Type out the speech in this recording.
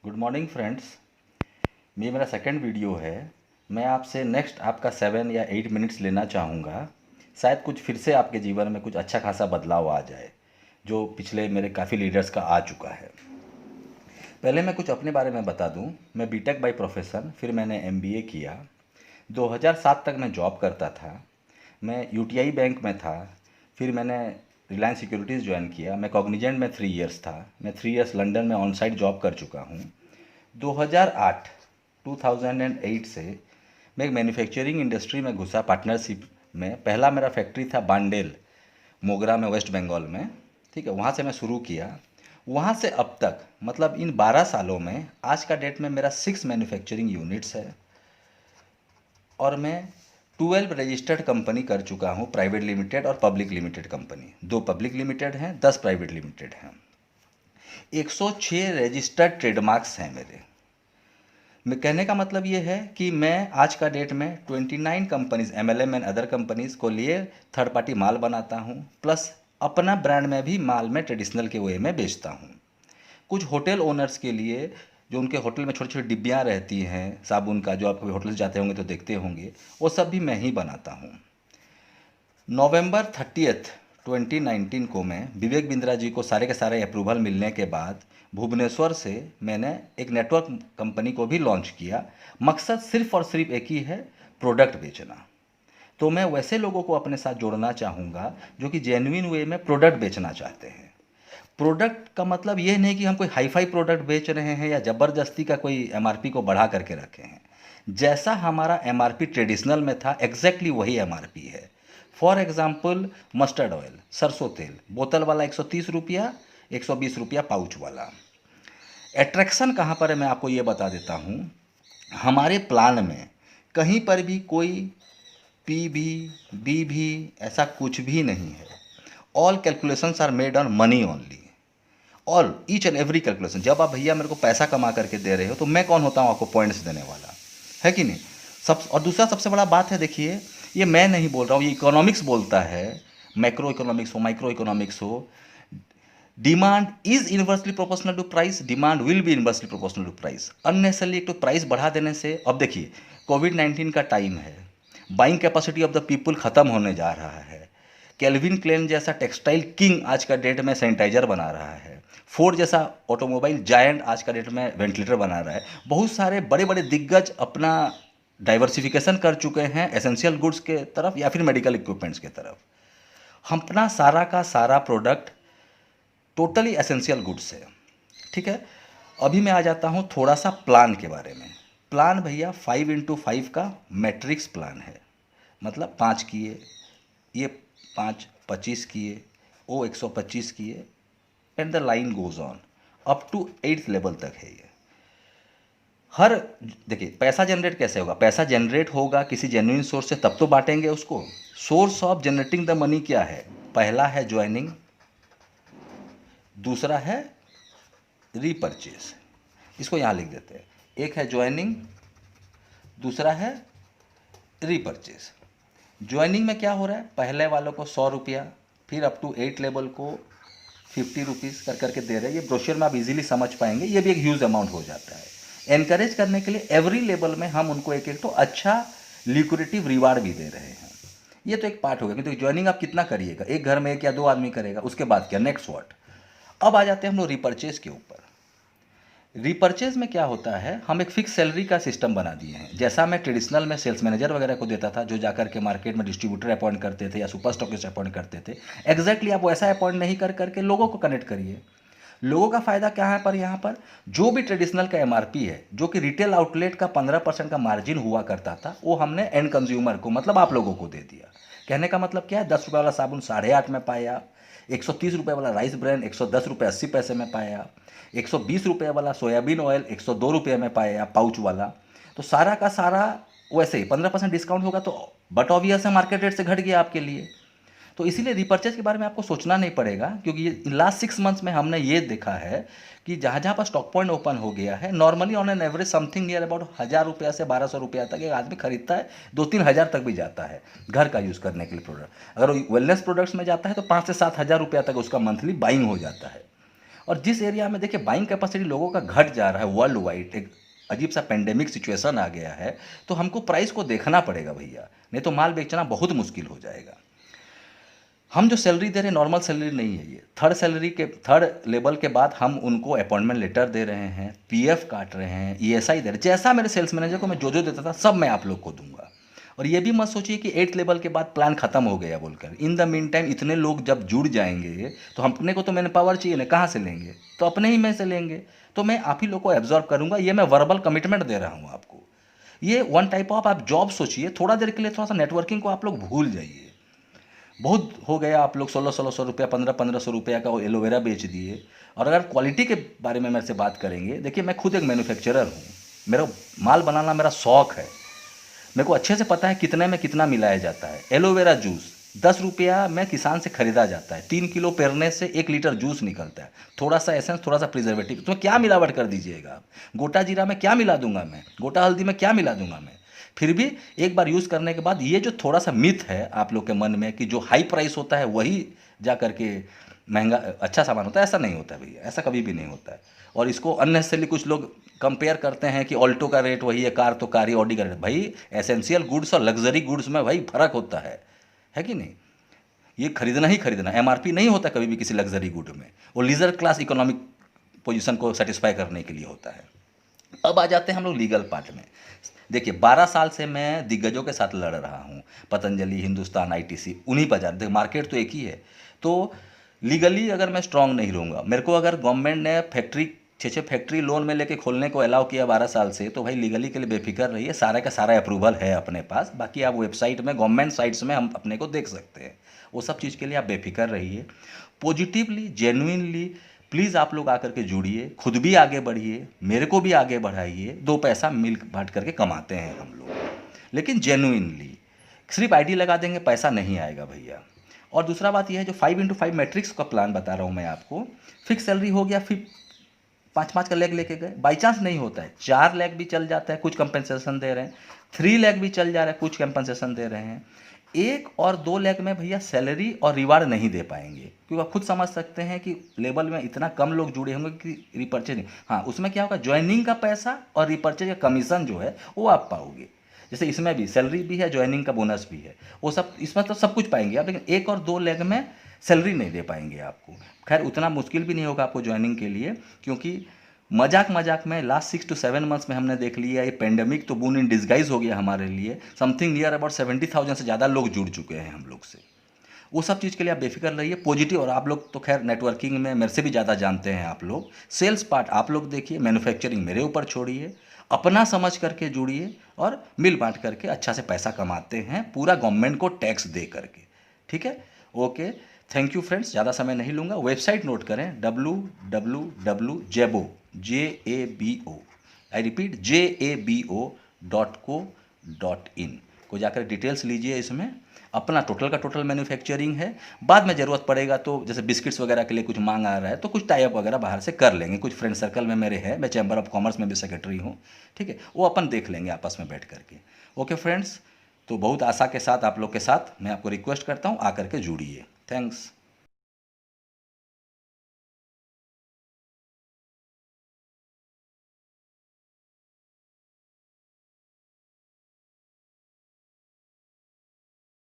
Good morning friends. ये मेरा second video है। मैं आपसे नेक्स्ट आपका 7 या 8 मिनट्स लेना चाहूँगा। शायद कुछ फिर से आपके जीवन में कुछ अच्छा खासा बदलाव आ जाए जो पिछले मेरे काफ़ी लीडर्स का आ चुका है। पहले मैं कुछ अपने बारे में बता दूं। मैं बीटेक बाय प्रोफेशन, फिर मैंने एमबीए किया। 2007 तक मैं जॉब करता था। मैं यूटीआई बैंक में था। फिर मैंने रिलायंस सिक्योरिटीज़ ज्वाइन किया। मैं कॉग्निजेंट में 3 इयर्स था। मैं 3 इयर्स लंदन में ऑन साइट जॉब कर चुका हूँ। 2008 2008 से मैं एक मैन्युफैक्चरिंग इंडस्ट्री में घुसा पार्टनरशिप में। पहला मेरा फैक्ट्री था बांडेल, मोगरा में, वेस्ट बंगाल में। ठीक है, वहाँ से मैं शुरू किया। वहाँ से अब तक मतलब इन 12 सालों में आज का डेट में मेरा 6 मैन्युफैक्चरिंग यूनिट्स है और मैं 12 रजिस्टर्ड कंपनी कर चुका हूँ, प्राइवेट लिमिटेड और public limited company. 2 public limited हैं, 10 प्राइवेट लिमिटेड हैं। 106 रजिस्टर्ड ट्रेडमार्क्स हैं मेरे। मैं कहने का मतलब ये है कि मैं आज का डेट में 29 companies, MLM and other companies को लिए थर्ड पार्टी माल बनाता हूँ, प्लस अपना ब्रांड में भी माल में ट्रेडिशनल के वे में बेचता हूँ। कुछ होटल ओनर्स के लिए, जो उनके होटल में छोटी छोटी डिब्बियाँ रहती हैं साबुन का, जो आप कभी होटल जाते होंगे तो देखते होंगे, वो सब भी मैं ही बनाता हूँ। नवंबर 30 2019 को मैं विवेक बिंद्रा जी को सारे के सारे अप्रूवल मिलने के बाद भुवनेश्वर से मैंने एक नेटवर्क कंपनी को भी लॉन्च किया। मकसद सिर्फ और सिर्फ एक ही है, प्रोडक्ट बेचना। तो मैं वैसे लोगों को अपने साथ जोड़ना चाहूँगा जो कि जेन्युइन वे में प्रोडक्ट बेचना चाहते हैं। प्रोडक्ट का मतलब ये नहीं कि हम कोई हाई फाई प्रोडक्ट बेच रहे हैं या ज़बरदस्ती का कोई एमआरपी को बढ़ा करके रखे हैं। जैसा हमारा एमआरपी ट्रेडिशनल में था, एग्जैक्टली वही एमआरपी है। फॉर एग्जाम्पल, मस्टर्ड ऑयल, सरसों तेल, बोतल वाला 130 रुपया, 120 रुपया पाउच वाला। एट्रैक्शन कहाँ पर है मैं आपको ये बता देता हूँ। हमारे प्लान में कहीं पर भी कोई पी भी, बी भी, ऐसा कुछ भी नहीं है। All calculations are made on money only. All, each and every calculation. जब आप भैया मेरे को पैसा कमा करके दे रहे हो तो मैं कौन होता हूँ आपको पॉइंट्स देने वाला, है कि नहीं। सब और दूसरा सबसे बड़ा बात है, देखिए, ये मैं नहीं बोल रहा हूँ, ये इकोनॉमिक्स बोलता है। मैक्रो इकोनॉमिक्स हो, माइक्रो इकोनॉमिक्स हो, demand is inversely proportional to price, demand will be inversely proportional to price. Unnecessarily एक तो प्राइस बढ़ा देने से, अब देखिए कोविड-19 का टाइम है, buying capacity of the people ख़त्म होने जा रहा है। केल्विन क्लेन जैसा टेक्सटाइल किंग आज का डेट में सैनिटाइजर बना रहा है। फोर्ड जैसा ऑटोमोबाइल जायंट आज का डेट में वेंटिलेटर बना रहा है। बहुत सारे बड़े बड़े दिग्गज अपना डाइवर्सिफिकेशन कर चुके हैं एसेंशियल गुड्स के तरफ या फिर मेडिकल इक्विपमेंट्स के तरफ। हम अपना सारा का सारा प्रोडक्ट टोटली एसेंशियल गुड्स है। ठीक है, अभी मैं आ जाता हूँ थोड़ा सा प्लान के बारे में। प्लान भैया 5x5 का मैट्रिक्स प्लान है। मतलब 5 किए, ये 5 25 किए, ओ 125 किए, and the line goes on up to 8th level तक है ये। हर, देखिए पैसा जनरेट कैसे होगा, पैसा जनरेट होगा किसी जेन्युइन सोर्स से, तब तो बांटेंगे उसको। Source of generating the money क्या है? पहला है ज्वाइनिंग, दूसरा है रीपरचेज। इसको यहाँ लिख देते हैं। एक है ज्वाइनिंग, दूसरा है रीपरचेज। ज्वाइनिंग में क्या हो रहा है, पहले वालों को 100 रुपया, फिर अप टू 8 लेवल को 50 रुपीज़ कर करके दे रहे हैं। ये ब्रोशर में आप इजीली समझ पाएंगे, ये भी एक ह्यूज अमाउंट हो जाता है। एनकरेज करने के लिए एवरी लेवल में हम उनको एक एक तो अच्छा लिक्विडिटी रिवार्ड भी दे रहे हैं। ये तो एक पार्ट हो गया, क्योंकि ज्वाइनिंग आप कितना करिएगा, एक घर में 1 या 2 आदमी करेगा, उसके बाद क्या, नेक्स्ट व्हाट। अब आ जाते हैं हम लोग रिपर्चेज के ऊपर। रिपर्चेज में क्या होता है, हम एक फिक्स सैलरी का सिस्टम बना दिए हैं। जैसा मैं ट्रेडिशनल में सेल्स मैनेजर वगैरह को देता था, जो जाकर के मार्केट में डिस्ट्रीब्यूटर अपॉइंट करते थे या सुपर स्टॉकिस्ट अपॉइंट करते थे, एग्जैक्टली आप वैसा अपॉइंट नहीं कर करके लोगों को कनेक्ट करिए। लोगों का फायदा क्या है पर यहाँ पर, जो भी ट्रेडिशनल का एमआरपी है, जो कि रिटेल आउटलेट का 15% का मार्जिन हुआ करता था, वो हमने एंड कंज्यूमर को, मतलब आप लोगों को दे दिया। कहने का मतलब क्या है, 10 रुपये वाला साबुन 8.5 में पाया, 130 रुपये वाला राइस ब्रांड 110 रुपये 80 पैसे में पाया, 120 रुपये वाला सोयाबीन ऑयल 102 रुपये में पाया पाउच वाला। तो सारा का सारा वैसे ही 15% डिस्काउंट होगा, तो बट ऑब्वियस है मार्केट रेट से घट गया आपके लिए। तो इसीलिए रिपर्चेज के बारे में आपको सोचना नहीं पड़ेगा, क्योंकि ये लास्ट 6 मंथ्स में हमने ये देखा है कि जहाँ जहाँ पर स्टॉक पॉइंट ओपन हो गया है, normally on an average something near about 1000 रुपया से 1200 रुपया तक एक आदमी खरीदता है। 2-3 हज़ार तक भी जाता है घर का यूज़ करने के लिए प्रोडक्ट। अगर वो वेलनेस प्रोडक्ट्स में जाता है तो 5 से 7 हज़ार रुपया तक उसका मंथली बाइंग हो जाता है। और जिस एरिया में देखिए बाइंग कैपेसिटी लोगों का घट जा रहा है वर्ल्ड वाइड, एक अजीब सा पेंडेमिक सिचुएशन आ गया है, तो हमको प्राइस को देखना पड़ेगा भैया, नहीं तो माल बेचना बहुत मुश्किल हो जाएगा। हम जो सैलरी दे रहे हैं नॉर्मल सैलरी नहीं है, ये थर्ड लेवल के बाद हम उनको अपॉइंटमेंट लेटर दे रहे हैं, पीएफ काट रहे हैं, ईएसआई दे रहे हैं। जैसा मेरे सेल्स मैनेजर को मैं जो जो देता था सब मैं आप लोग को दूंगा। और ये भी मत सोचिए कि 8th लेवल के बाद प्लान खत्म हो गया बोलकर। इन द मीन टाइम इतने लोग जब जुड़ जाएंगे तो अपने को तो मैंने पावर चाहिए ना, कहाँ से लेंगे, तो अपने ही में से लेंगे। तो मैं आप ही लोग को एब्जॉर्ब करूंगा, ये मैं वर्बल कमिटमेंट दे रहा हूँ आपको। ये वन टाइप ऑफ आप जॉब सोचिए, थोड़ा देर के लिए थोड़ा सा नेटवर्किंग को आप लोग भूल जाइए। बहुत हो गया, आप लोग 1600 रुपया 1500 रुपया का वो एलोवेरा बेच दिए। और अगर क्वालिटी के बारे में मेरे से बात करेंगे, देखिए मैं खुद एक मैन्युफैक्चरर हूँ, मेरा माल बनाना मेरा शौक है, मेरे को अच्छे से पता है कितने में कितना मिलाया जाता है। एलोवेरा जूस 10 रुपया में किसान से खरीदा जाता है, 3 किलो पेरने से 1 लीटर जूस निकलता है। थोड़ा सा एसेंस, थोड़ा सा प्रिजर्वेटिव, तो क्या मिलावट कर दीजिएगा आप। गोटा जीरा में क्या मिला दूंगा मैं, गोटा हल्दी में क्या मिला दूंगा मैं। फिर भी एक बार यूज़ करने के बाद ये जो थोड़ा सा मिथ है आप लोग के मन में कि जो हाई प्राइस होता है वही जा करके महंगा अच्छा सामान होता है, ऐसा नहीं होता है भैया, ऐसा कभी भी नहीं होता है। और इसको अननेसेसरली कुछ लोग कंपेयर करते हैं कि ऑल्टो का रेट वही है, कार तो कार ही, ऑडी का रेट। भाई एसेंशियल गुड्स और लग्जरी गुड्स में भाई फर्क होता है कि नहीं। ये खरीदना ही खरीदना, एमआरपी नहीं होता कभी भी किसी लग्जरी गुड में, वो लीजर क्लास इकोनॉमिक पोजीशन को सेटिस्फाई करने के लिए होता है। अब आ जाते हैं हम लोग लीगल पार्ट में। देखिए 12 साल से मैं दिग्गजों के साथ लड़ रहा हूँ, पतंजलि, हिंदुस्तान, आईटीसी, उन्हीं बाजार, देखिए मार्केट तो एक ही है। तो लीगली अगर मैं स्ट्रांग नहीं रहूँगा, मेरे को अगर गवर्नमेंट ने फैक्ट्री 6 फैक्ट्री लोन में लेके खोलने को अलाउ किया 12 साल से, तो भाई लीगली के लिए बेफिक्र रहिए, सारा का सारा अप्रूवल है अपने पास। बाकी आप वेबसाइट में, गवर्नमेंट साइट्स में हम अपने को देख सकते हैं, वो सब चीज़ के लिए आप बेफिक्र रहिए। पॉजिटिवली, जेन्युइनली प्लीज़ आप लोग आकर के जुड़िए, खुद भी आगे बढ़िए, मेरे को भी आगे बढ़ाइए। 2 पैसा मिल बांट करके कमाते हैं हम लोग, लेकिन जेन्युइनली। सिर्फ आईडी लगा देंगे पैसा नहीं आएगा भैया। और दूसरा बात यह है, जो 5x5 मैट्रिक्स का प्लान बता रहा हूँ मैं आपको, फिक्स सैलरी हो गया, फिर 5-5 का लेग लेके गए, बाई चांस नहीं होता है 4 लेग भी चल जाता है, कुछ कंपनसेशन दे रहे हैं, 3 लेग भी चल जा रहा है, कुछ कंपनसेशन दे रहे हैं। 1 और 2 लेग में भैया सैलरी और रिवार्ड नहीं दे पाएंगे, क्योंकि आप खुद समझ सकते हैं कि लेवल में इतना कम लोग जुड़े होंगे कि रिपर्चेज नहीं। हाँ, उसमें क्या होगा, ज्वाइनिंग का पैसा और रिपर्चेज का कमीशन जो है वो आप पाओगे। जैसे इसमें भी सैलरी भी है, ज्वाइनिंग का बोनस भी है, वो सब इसमें तो सब कुछ पाएंगे आप, लेकिन 1 और 2 लेग में सैलरी नहीं दे पाएंगे आपको। खैर उतना मुश्किल भी नहीं होगा आपको ज्वाइनिंग के लिए, क्योंकि मजाक मजाक में लास्ट 6 to 7 मंथ्स में हमने देख लिया ये पेंडेमिक तो बून इन डिस्गाइज हो गया हमारे लिए। समथिंग नियर अबाउट 70,000 से ज़्यादा लोग जुड़ चुके हैं हम लोग से। वो सब चीज़ के लिए आप बेफिक्र रहिए, पॉजिटिव। और आप लोग तो खैर नेटवर्किंग में मेरे से भी ज़्यादा जानते हैं आप लोग। सेल्स पार्ट आप लोग देखिए, मैन्युफैक्चरिंग मेरे ऊपर छोड़िए, अपना समझ करके जुड़िए और मिल बांट करके अच्छा से पैसा कमाते हैं, पूरा गवर्नमेंट को टैक्स दे करके। ठीक है, ओके, थैंक यू फ्रेंड्स, ज़्यादा समय नहीं लूँगा। वेबसाइट नोट करें, www.jabo, JABO, I repeat JABO.co.in को जाकर डिटेल्स लीजिए। इसमें अपना टोटल का टोटल मैन्युफैक्चरिंग है। बाद में ज़रूरत पड़ेगा तो जैसे बिस्किट्स वगैरह के लिए कुछ मांग आ रहा है तो कुछ टाइप वगैरह बाहर से कर लेंगे। कुछ फ्रेंड सर्कल में मेरे है, मैं चैम्बर ऑफ कॉमर्स में भी सेक्रेटरी हूँ, ठीक है, वो अपन देख लेंगे आपस में बैठ करके। ओके फ्रेंड्स, तो बहुत आशा के साथ आप लोग के साथ मैं आपको रिक्वेस्ट करता हूँ आकर के जुड़िए। थैंक्स।